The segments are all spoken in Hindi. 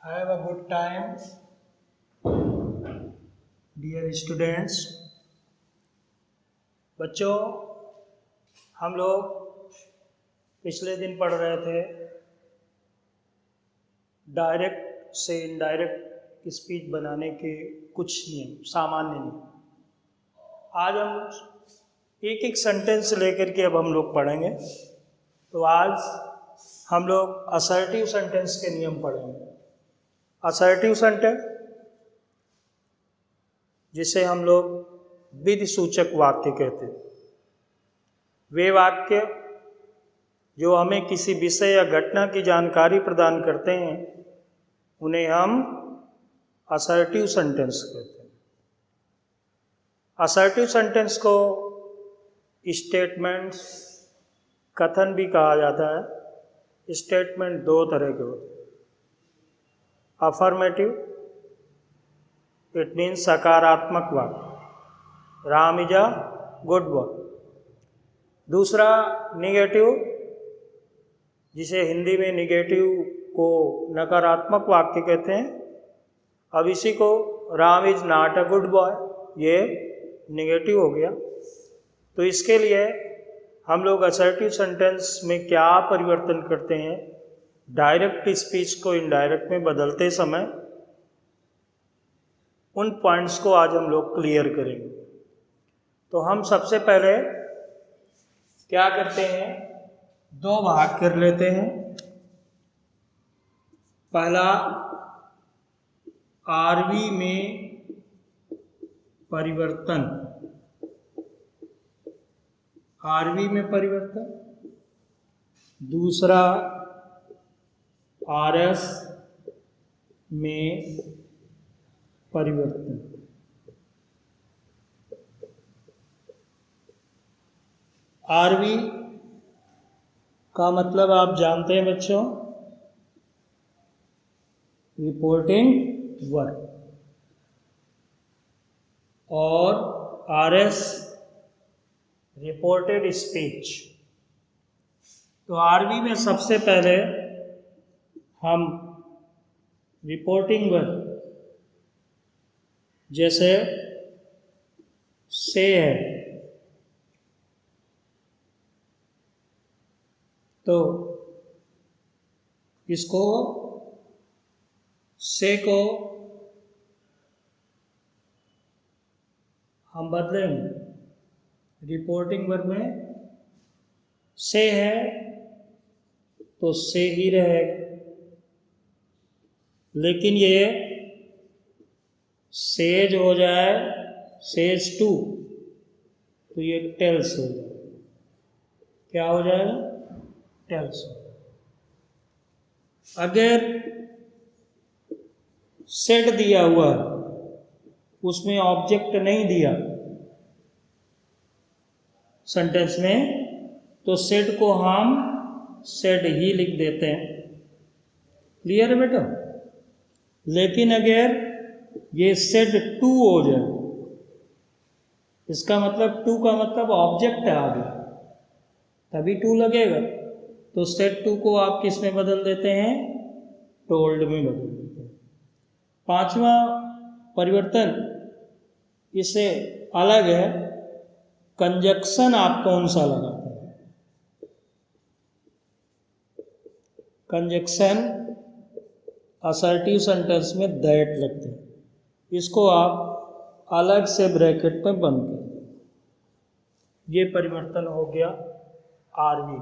Have a good time, dear students. बच्चों, हम लोग पिछले दिन पढ़ रहे थे डायरेक्ट से इनडायरेक्ट स्पीच बनाने के कुछ नियम, सामान्य नियम। आज हम एक एक सेंटेंस लेकर के अब हम लोग पढ़ेंगे। तो आज हम लोग असर्टिव सेंटेंस के नियम पढ़ेंगे। असर्टिव सेंटेंस, जिसे हम लोग विधि सूचक वाक्य कहते हैं, वे वाक्य जो हमें किसी विषय या घटना की जानकारी प्रदान करते हैं उन्हें हम असर्टिव सेंटेंस कहते हैं। असर्टिव सेंटेंस को स्टेटमेंट्स, कथन भी कहा जाता है। स्टेटमेंट दो तरह के होते हैं। अफर्मेटिव, इट मीन्स सकारात्मक वाक्य, Ram is a good boy. दूसरा निगेटिव, जिसे हिंदी में निगेटिव को नकारात्मक वाक्य कहते हैं। अब इसी को Ram is not a good boy, ये निगेटिव हो गया। तो इसके लिए हम लोग असर्टिव सेंटेंस में क्या परिवर्तन करते हैं, डायरेक्ट स्पीच को इनडायरेक्ट में बदलते समय, उन पॉइंट्स को आज हम लोग क्लियर करेंगे। तो हम सबसे पहले क्या करते हैं, दो भाग कर लेते हैं। पहला, आरवी में परिवर्तन। आरवी में परिवर्तन। दूसरा, आरएस में परिवर्तन। आरवी का मतलब आप जानते हैं बच्चों, रिपोर्टिंग वर्क, और आरएस रिपोर्टेड स्पीच। तो आरवी में सबसे पहले हम रिपोर्टिंग वर्क, जैसे से है, तो इसको से को हम बदलेंगे। रिपोर्टिंग वर्क में से है तो से ही रहेगा, लेकिन ये सेज हो जाए, सेज टू, तो ये टेल्स हो जाएगा। क्या हो जाएगा? टेल्स। अगर सेड दिया हुआ है, उसमें ऑब्जेक्ट नहीं दिया सेंटेंस में, तो सेड को हम सेड ही लिख देते हैं। क्लियर है बेटा? लेकिन अगर ये सेड टू हो जाए, इसका मतलब टू का मतलब ऑब्जेक्ट है आगे, तभी टू लगेगा। तो सेड टू को आप किस में बदल देते हैं? टोल्ड में बदल देते हैं। पांचवा परिवर्तन इससे अलग है, कंजक्शन आप कौन सा लगाते हैं? कंजक्शन असर्टिव सेंटेंस में दैट लगते हैं, इसको आप अलग से ब्रैकेट में बंद कर दें। ये परिवर्तन हो गया आरवी।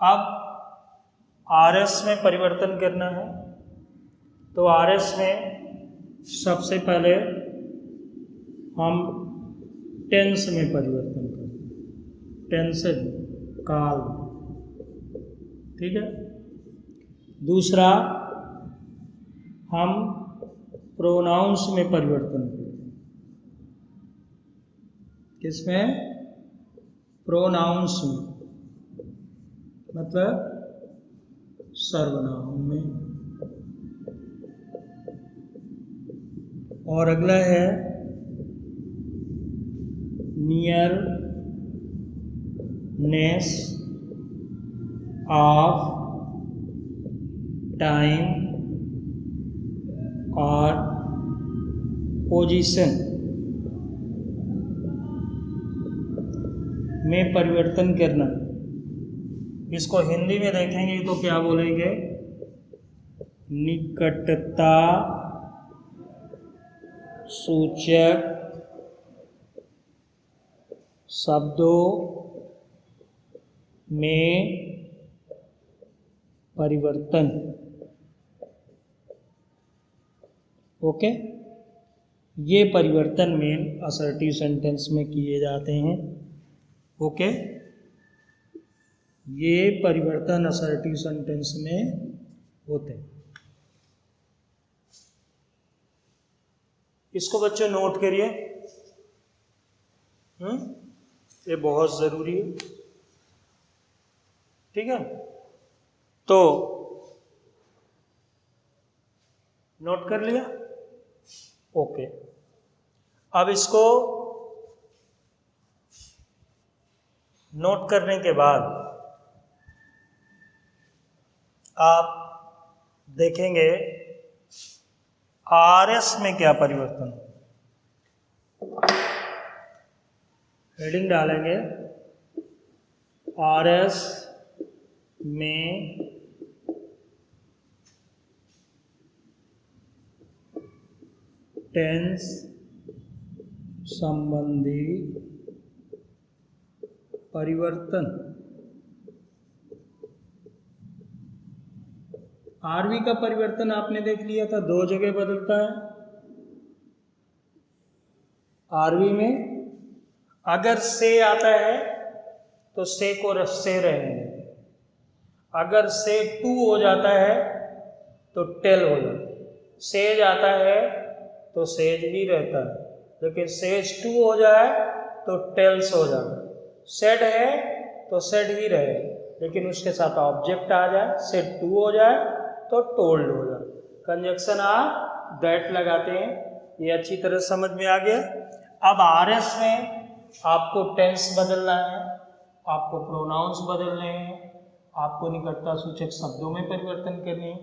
अब आरएस में परिवर्तन करना है, तो आरएस में सबसे पहले हम टेंस में परिवर्तन करते हैं। टेंस काल, ठीक है। दूसरा, हम प्रोनाउंस में परिवर्तन करते हैं। किसमें? प्रोनाउंस में, मतलब सर्वनाम में। और अगला है नियरनेस ऑफ टाइम और पोजीशन में परिवर्तन करना। इसको हिंदी में देखेंगे तो क्या बोलेंगे? निकटता सूचक शब्दों में परिवर्तन। ओके, ये परिवर्तन मेन असर्टिव सेंटेंस में किए जाते हैं। ओके, ये परिवर्तन असर्टिव सेंटेंस में होते हैं। इसको बच्चों नोट करिए, ये बहुत ज़रूरी है। ठीक है, तो नोट कर लिया? ओके, अब इसको नोट करने के बाद आप देखेंगे आरएस में क्या परिवर्तन। हेडिंग डालेंगे आरएस में टेंस संबंधी परिवर्तन। आरवी का परिवर्तन आपने देख लिया था, दो जगह बदलता है। आरवी में अगर से आता है तो से को से रहेंगे, अगर से टू हो जाता है तो टेल हो जाता है, सेज आता है तो सेज ही रहता है, लेकिन सेज टू हो जाए तो टेल्स हो जाता है। सेड है तो सेड ही रहे, लेकिन उसके साथ ऑब्जेक्ट आ जाए, सेड टू हो जाए तो टोल्ड हो जाए। कंजक्शन आप दैट लगाते हैं। ये अच्छी तरह समझ में आ गया। अब आरएस में आपको टेंस बदलना है, आपको प्रोनाउंस बदलने हैं, आपको निकटता सूचक शब्दों में परिवर्तन करनी है।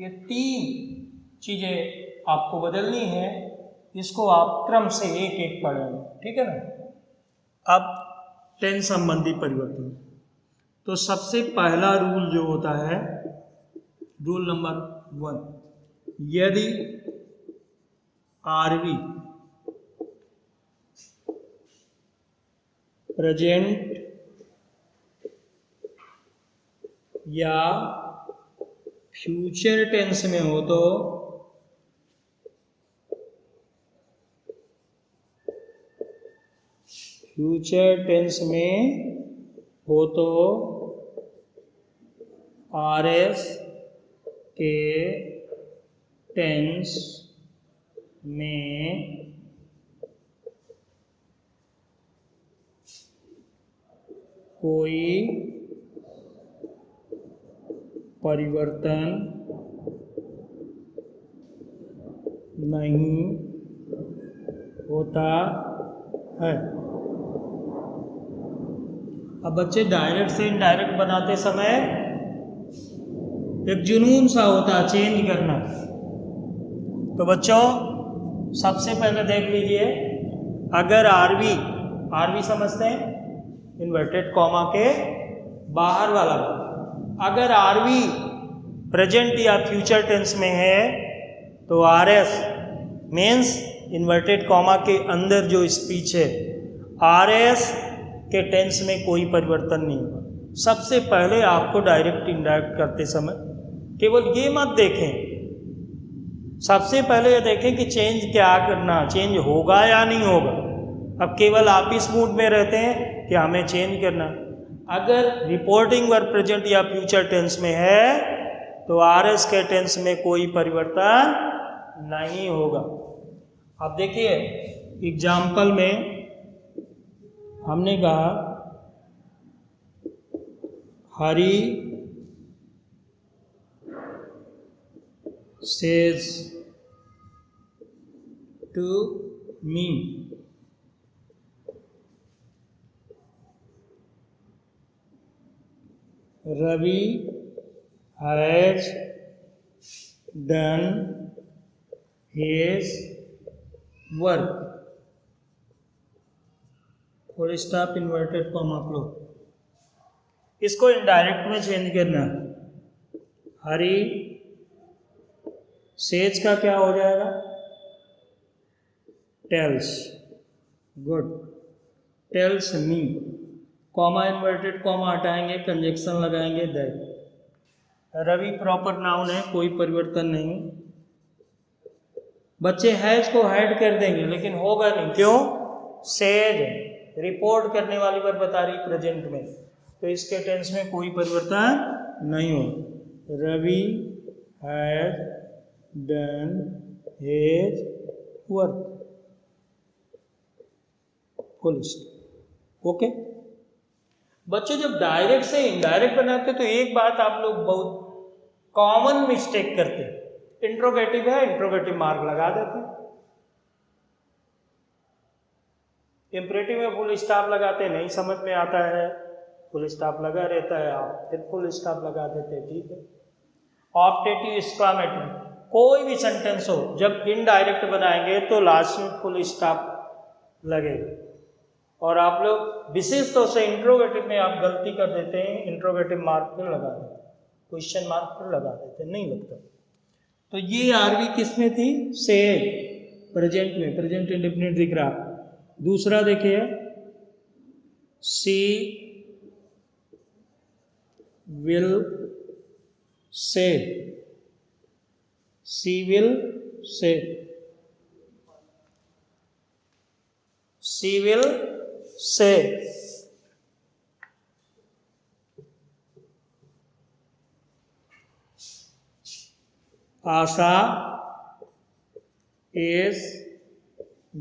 ये तीन चीज़ें आपको बदलनी है। इसको आप क्रम से एक एक पढ़ेंगे, ठीक है ना। अब टेंस संबंधी परिवर्तन, तो सबसे पहला रूल जो होता है, रूल नंबर 1, यदि आरवी प्रेजेंट या फ्यूचर टेंस में हो तो फ्यूचर टेंस में हो तो आरएस के टेंस में कोई परिवर्तन नहीं होता है। अब बच्चे डायरेक्ट से इनडायरेक्ट बनाते समय एक जुनून सा होता है चेंज करना। तो बच्चों सबसे पहले देख लीजिए, अगर आरवी समझते हैं इन्वर्टेड कॉमा के बाहर वाला, अगर आरवी प्रेजेंट या फ्यूचर टेंस में है तो आरएस मीन्स इन्वर्टेड कॉमा के अंदर जो स्पीच है, आरएस के टेंस में कोई परिवर्तन नहीं होगा। सबसे पहले आपको डायरेक्ट इनडायरेक्ट करते समय केवल ये मत देखें, सबसे पहले ये देखें कि चेंज क्या करना, चेंज होगा या नहीं होगा। अब केवल आप इस मूड में रहते हैं कि हमें चेंज करना। अगर रिपोर्टिंग वर्ब प्रेजेंट या फ्यूचर टेंस में है तो आरएस के टेंस में कोई परिवर्तन नहीं होगा। अब देखिए एग्जाम्पल में हमने कहा Hari says to me, Ravi has done his work, full stop inverted comma close. इसको इनडायरेक्ट में चेंज करना, हरी सेज का क्या हो जाएगा, tells, good, tells me, comma inverted comma हटाएंगे, कंजक्शन लगाएंगे दैट। रवि प्रॉपर नाउन है, कोई परिवर्तन नहीं। बच्चे हैज को हाइड कर देंगे लेकिन होगा नहीं, क्यों, सेज रिपोर्ट करने वाली बार बता रही प्रेजेंट में, तो इसके टेंस में कोई परिवर्तन नहीं हो। Ravi has done his work, full stop. Okay बच्चों, जब डायरेक्ट से इनडायरेक्ट बनाते तो एक बात आप लोग बहुत कॉमन मिस्टेक करते, इंट्रोगेटिव है इंट्रोगेटिव मार्क लगा देते, इंपरेटिव में फुल स्टॉप लगाते, नहीं समझ में आता है, फुल स्टॉप लगा रहता है, आप फिर फुल स्टॉप लगा देते, ठीक है। ऑप्टेटिव एक्सक्लामेटरी, कोई भी सेंटेंस हो जब इनडायरेक्ट बनाएंगे तो लास्ट में फुल स्टॉप लगेगा। और आप लोग विशेष तौर से इंट्रोगेटिव में आप गलती कर देते हैं, इंट्रोगेटिव मार्क पर लगा देते, क्वेश्चन मार्क पर लगा देते, नहीं लगता। तो ये आरवी किस में थी, से, प्रेजेंट में, प्रेजेंट इंडेफिनिट दिख रहा। दूसरा देखिए, सी विल से, सी विल से, she will say. Asha is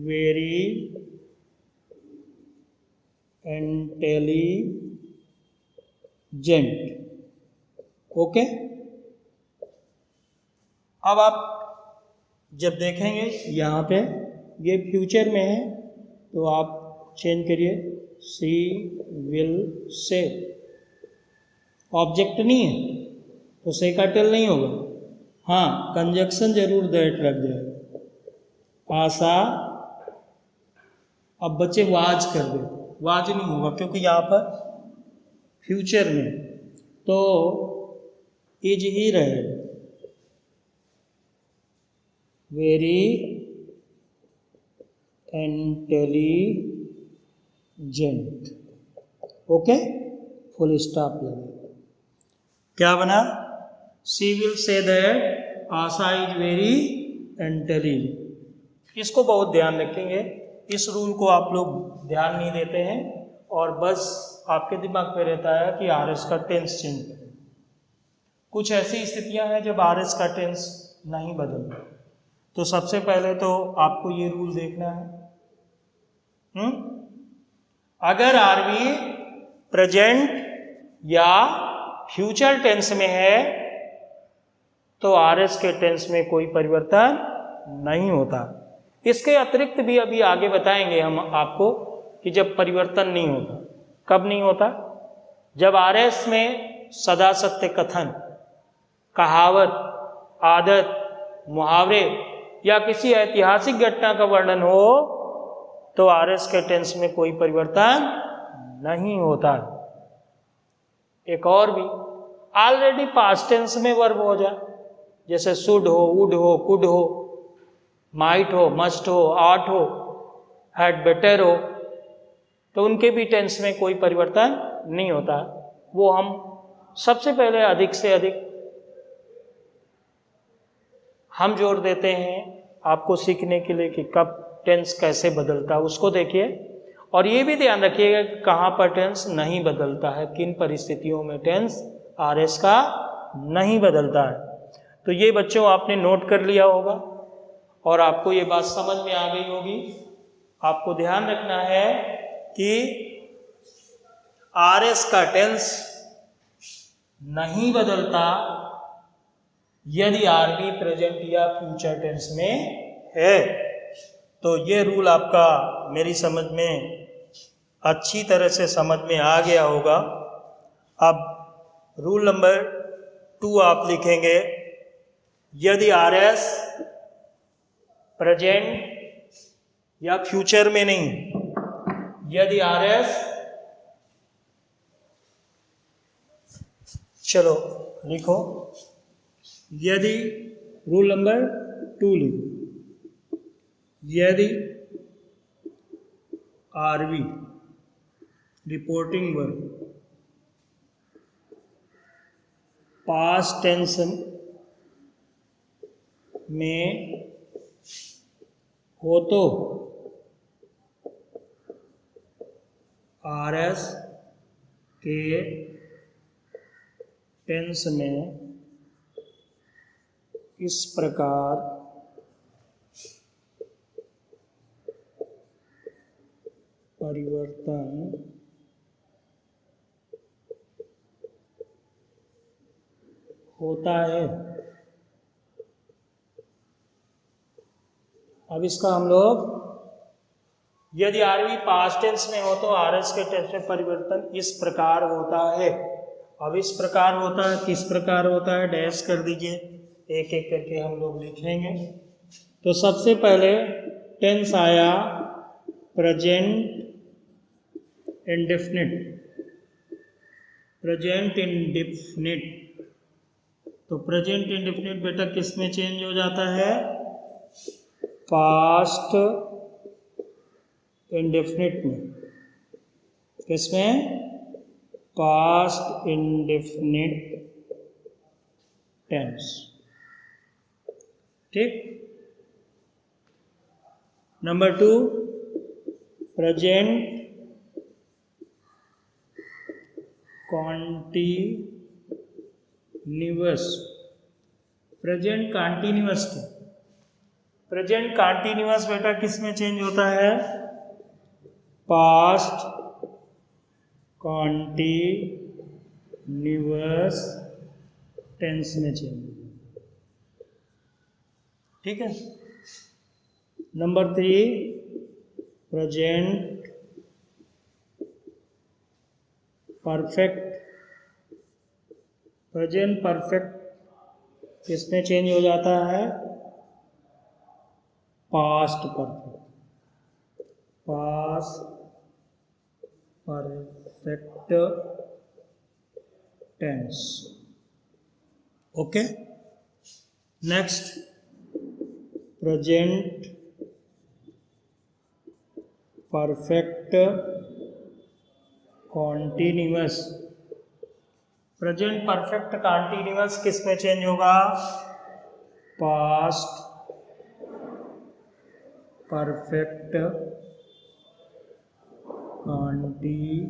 very intelligent. Okay, अब आप जब देखेंगे यहाँ पे ये फ्यूचर में है तो आप चेंज करिए, सी विल से, ऑब्जेक्ट नहीं है तो से का टेल नहीं होगा, हाँ कंजक्शन जरूर दैट लग जाएगा। आशा, अब बच्चे वाज कर दे, वाज नहीं होगा क्योंकि यहाँ पर फ्यूचर में तो इज ही रहेगा। Very intelligent, okay, full stop लगेगा। क्या बना, she will say that Asha is very intelligent. इसको बहुत ध्यान रखेंगे, इस रूल को आप लोग ध्यान नहीं देते हैं और बस आपके दिमाग पे रहता है कि आर एस का टेंस चेंज करें। कुछ ऐसी स्थितियां हैं जब आर एस का टेंस नहीं बदलता, तो सबसे पहले तो आपको ये रूल देखना है, अगर आरवी प्रेजेंट या फ्यूचर टेंस में है तो आरएस के टेंस में कोई परिवर्तन नहीं होता। इसके अतिरिक्त भी अभी आगे बताएंगे हम आपको कि जब परिवर्तन नहीं होता, कब नहीं होता, जब आरएस में सदा सत्य कथन, कहावत, आदत, मुहावरे या किसी ऐतिहासिक घटना का वर्णन हो तो आरएस के टेंस में कोई परिवर्तन नहीं होता। एक और भी, ऑलरेडी पास्ट टेंस में वर्ब हो जाए, जैसे शुड हो, वुड हो, कुड हो, माइट हो, मस्ट हो, आट हो, हैड बेटर हो, तो उनके भी टेंस में कोई परिवर्तन नहीं होता। वो हम सबसे पहले अधिक से अधिक हम जोर देते हैं आपको सीखने के लिए कि कब टेंस कैसे बदलता है, उसको देखिए। और ये भी ध्यान रखिएगा कि कहाँ पर टेंस नहीं बदलता है, किन परिस्थितियों में टेंस आरएस का नहीं बदलता है। तो ये बच्चों आपने नोट कर लिया होगा और आपको ये बात समझ में आ गई होगी। आपको ध्यान रखना है कि आरएस का टेंस नहीं बदलता यदि आरबी प्रेजेंट या फ्यूचर टेंस में है। तो ये रूल आपका मेरी समझ में अच्छी तरह से समझ में आ गया होगा। अब रूल नंबर 2 आप लिखेंगे, यदि आरएस प्रेजेंट या फ्यूचर में नहीं। यदि आर एस, चलो लिखो, यदि रूल नंबर 2 लिखो, यदि RV reporting verb past tense में हो तो आर एस के टेंस में इस प्रकार परिवर्तन होता है। अब इसका हम लोग, यदि आरवी पास्ट टेंस में हो तो आर एस के टेंस में परिवर्तन इस प्रकार होता है। अब इस प्रकार होता है, किस प्रकार होता है, डैश कर दीजिए, एक एक करके हम लोग लिखेंगे। तो सबसे पहले टेंस आया प्रेजेंट इंडेफिनिट, प्रेजेंट इंडेफिनिट। तो प्रेजेंट इंडेफिनिट बेटा किस में चेंज हो जाता है, पास्ट इंडेफिनिट में। किसमें, पास्ट इंडेफिनिट टेंस। ठीक। Number 2 present continuous, present continuous. Present continuous बेटा किस में चेंज होता है, पास्ट कॉन्टिन्यूअस टेंस में चेंज होता है। ठीक है। Number 3 present perfect, present perfect किस में चेंज हो जाता है, past perfect, past perfect tense. Okay. Next present perfect continuous, present perfect continuous किस में चेंज होगा, past perfect continuous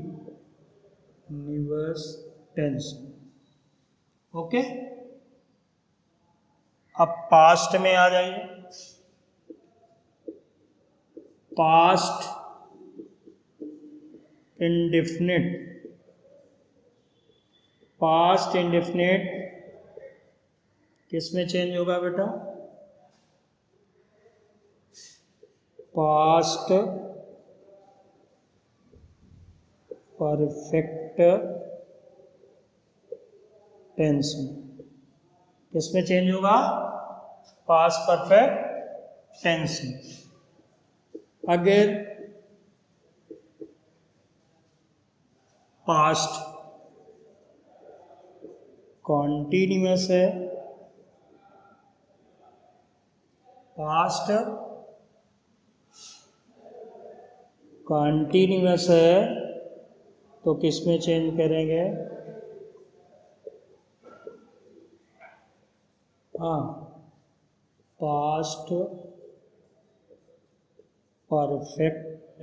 tense. Okay. अब पास्ट में आ जाइए। पास्ट इंडेफिनिट, पास्ट इंडेफिनिट किस में चेंज होगा बेटा, पास्ट परफेक्ट टेंस में। किस में चेंज होगा, पास्ट परफेक्ट टेंस में। अगर पास्ट कॉन्टिन्यूअस है, पास्ट कॉन्टिन्यूअस है तो किस में चेंज करेंगे, हाँ, पास्ट परफेक्ट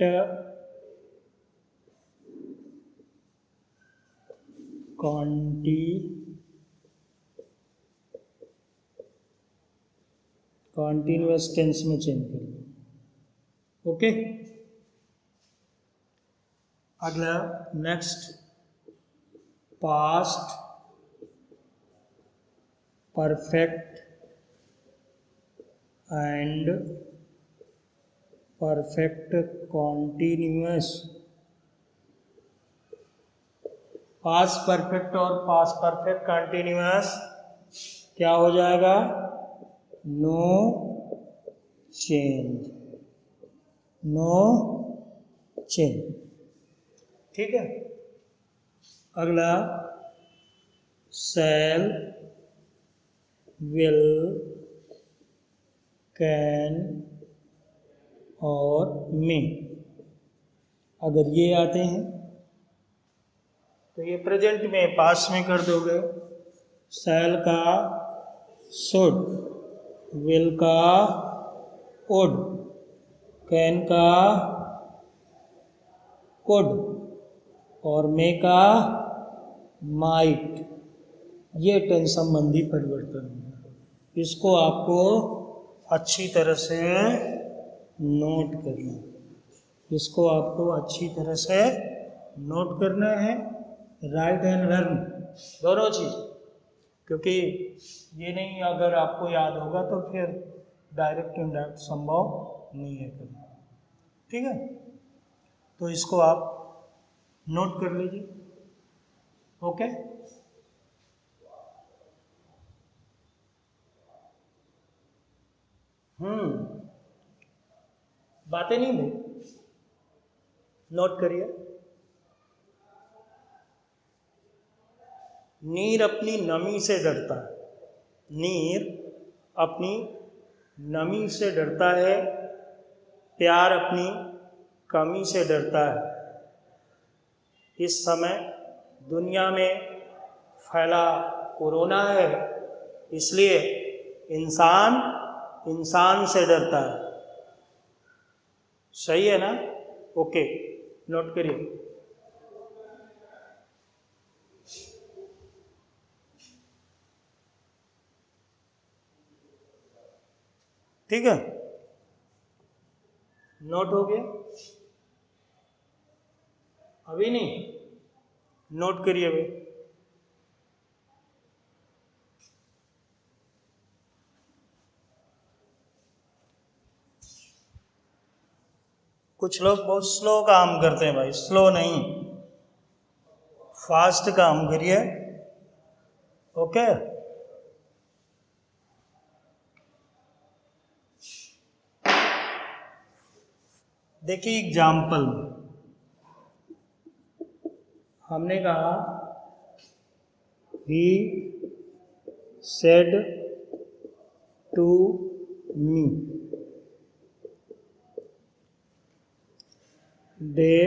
कॉन्टिन्यूअस टेंस में चेंज करेंगे। ओके। अगला next past perfect and perfect continuous, past perfect और पास्ट परफेक्ट कॉन्टिन्यूअस क्या हो जाएगा, नो चेंज, नो चेंज। ठीक है। अगला शैल, विल, कैन और मे। अगर ये आते हैं तो ये प्रेजेंट में पास में कर दोगे। शैल का शुड, विल का वुड, कैन का कुड और मे का माइट। ये टेंस संबंधी परिवर्तन है। इसको आपको अच्छी तरह से नोट करना है। इसको आपको अच्छी तरह से नोट करना है। राइट एंड लर्न दोनों चीज़, क्योंकि ये नहीं अगर आपको याद होगा तो फिर डायरेक्ट इनडायरेक्ट संभव नहीं है करना। ठीक है, तो इसको आप नोट कर लीजिए। ओके। बातें नहीं भाई, नोट करिए। नीर अपनी नमी से डरता है। नीर अपनी नमी से डरता है, प्यार अपनी कमी से डरता है। इस समय दुनिया में फैला कोरोना है, इसलिए इंसान इंसान से डरता है। सही है ना? ओके, नोट करिए। ठीक है, नोट हो गया? अभी नहीं, नोट करिए भाई। कुछ लोग बहुत स्लो काम करते हैं भाई, स्लो नहीं, फास्ट काम करिए। ओके। देखिए एग्जाम्पल, हमने कहा he said to me, they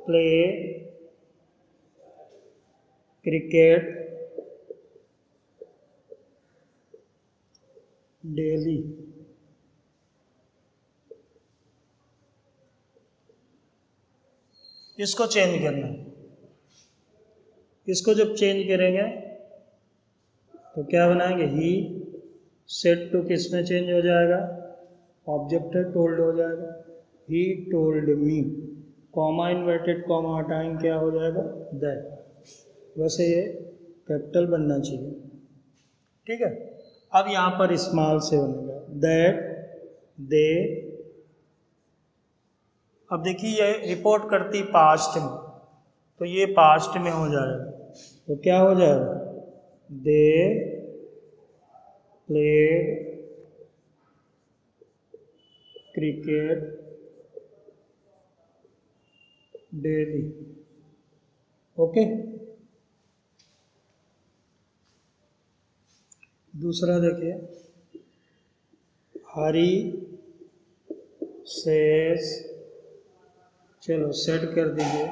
play cricket daily. इसको चेंज करना है। इसको जब चेंज करेंगे तो क्या बनाएंगे? ही सेड टू किस में चेंज हो जाएगा? ऑब्जेक्ट है, टोल्ड हो जाएगा। He told me, comma inverted comma हटाएंगे, क्या हो जाएगा? दैट। वैसे ये कैपिटल बनना चाहिए। ठीक है, अब यहाँ पर स्मॉल से बनेगा दैट, दे। अब देखिए ये रिपोर्ट करती पास्ट में, तो ये पास्ट में हो जाएगा, तो क्या हो जाएगा? They played cricket daily. Okay. दूसरा देखिए, हरी सेज, चलो सेट कर दीजिए,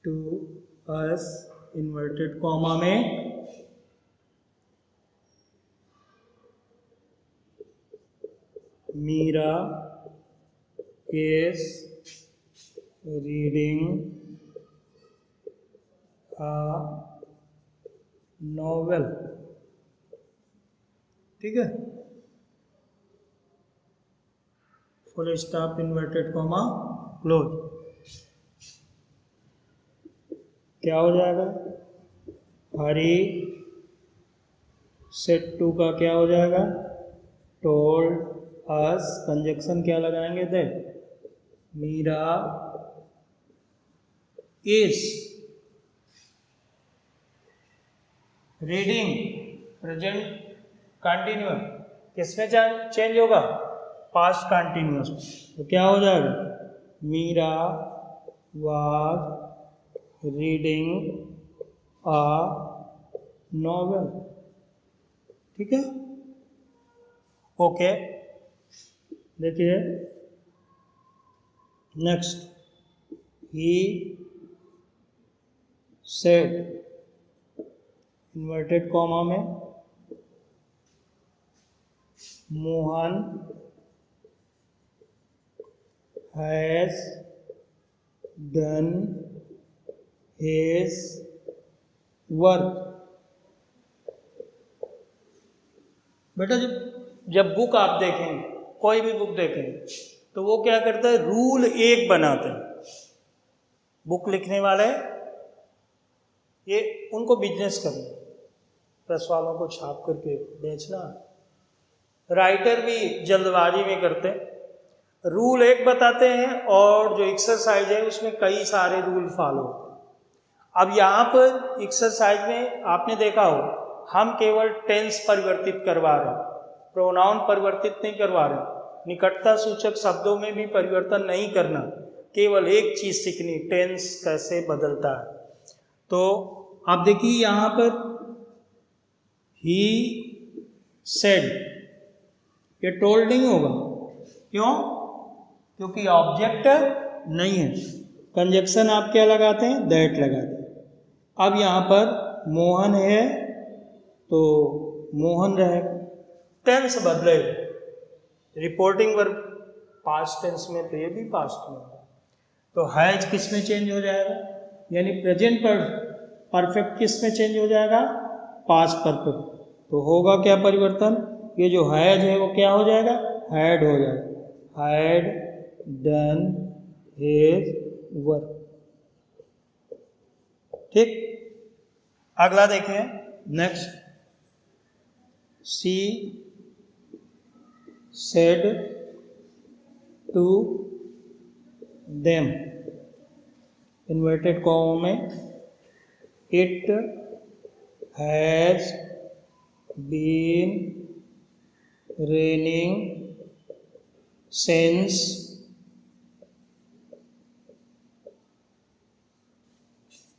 टू अस इन्वर्टेड कॉमा में, Meera is reading a novel. ठीक है, full stop inverted comma close. क्या हो जाएगा? हरी सेट टू का क्या हो जाएगा? टोल्ड अस, कंजक्शन क्या लगाएंगे? That. Meera is reading, present continuous किसमें चेंज होगा? Past continuous. तो क्या हो जाएगा? Meera was reading a novel. ठीक है, ओके। देखिए next, he said, inverted comma में, Mohan has done his work. बेटा जब बुक आप देखेंगे, कोई भी बुक देखेंगे, तो वो क्या करता है? रूल एक बनाते हैं। बुक लिखने वाले ये उनको बिजनेस करना, प्रेस वालों को छाप करके बेचना। राइटर भी जल्दबाजी में करते हैं, रूल एक बताते हैं और जो एक्सरसाइज है उसमें कई सारे रूल फॉलो होते हैं। अब यहाँ पर एक्सरसाइज में आपने देखा हो, हम केवल टेंस परिवर्तित करवा रहे हैं, प्रोनाउन परिवर्तित नहीं करवा रहे, निकटता सूचक शब्दों में भी परिवर्तन नहीं करना, केवल एक चीज सीखनी, टेंस कैसे बदलता है। तो आप देखिए यहाँ पर ही सेड, ये टोल्ड नहीं होगा। क्यों? क्योंकि ऑब्जेक्ट नहीं है। कंजक्शन आप क्या लगाते हैं? दैट लगाते हैं। अब यहाँ पर मोहन है तो मोहन रहेगा, टेंस बदलेगा। रिपोर्टिंग वर्ब पास्ट टेंस में, तो ये भी पास्ट में। तो हैज किस में चेंज हो जाएगा? यानी प्रेजेंट परफेक्ट किस में चेंज हो जाएगा? Past perfect. तो होगा क्या परिवर्तन? ये जो हैज है वो क्या हो जाएगा? हैड हो जाएगा। Had done his work. ठीक, अगला देखें next, she said to them, inverted comma में, it has been raining since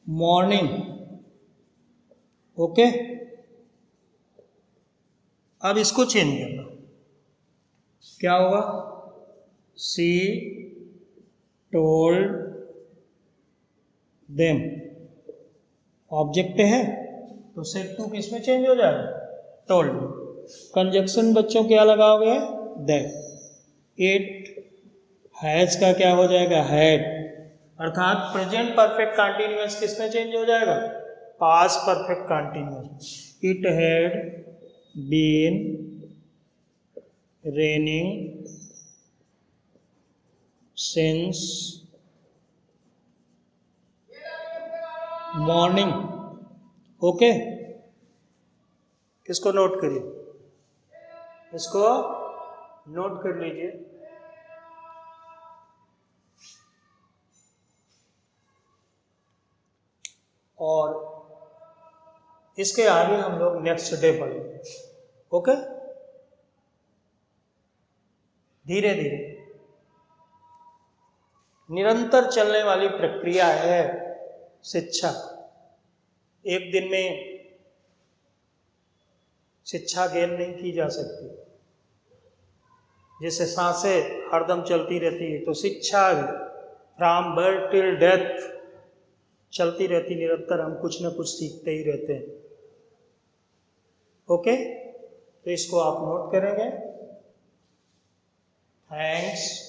morning. Okay, अब इसको चेंज करना, क्या होगा? सी टोल्ड देम, ऑब्जेक्ट है तो सेड टू किस में चेंज हो जाएगा? टोल्ड में। कंजक्शन बच्चों क्या लगाओगे? दैट। इट हैज का क्या हो जाएगा? हैड। अर्थात प्रेजेंट परफेक्ट कंटीन्यूअस किस में चेंज हो जाएगा? Past perfect continuous. It had been raining since morning. Okay, इसको नोट करिए, इसको नोट कर लीजिए। और इसके आगे हम लोग नेक्स्ट डे पढ़ेंगे। ओके, धीरे धीरे निरंतर चलने वाली प्रक्रिया है शिक्षा। एक दिन में शिक्षा गेन नहीं की जा सकती। जैसे सांसें हरदम चलती रहती है, तो शिक्षा फ्रॉम बर्थ टिल डेथ चलती रहती, निरंतर हम कुछ न कुछ सीखते ही रहते हैं। ओके, तो इसको आप नोट करेंगे। थैंक्स।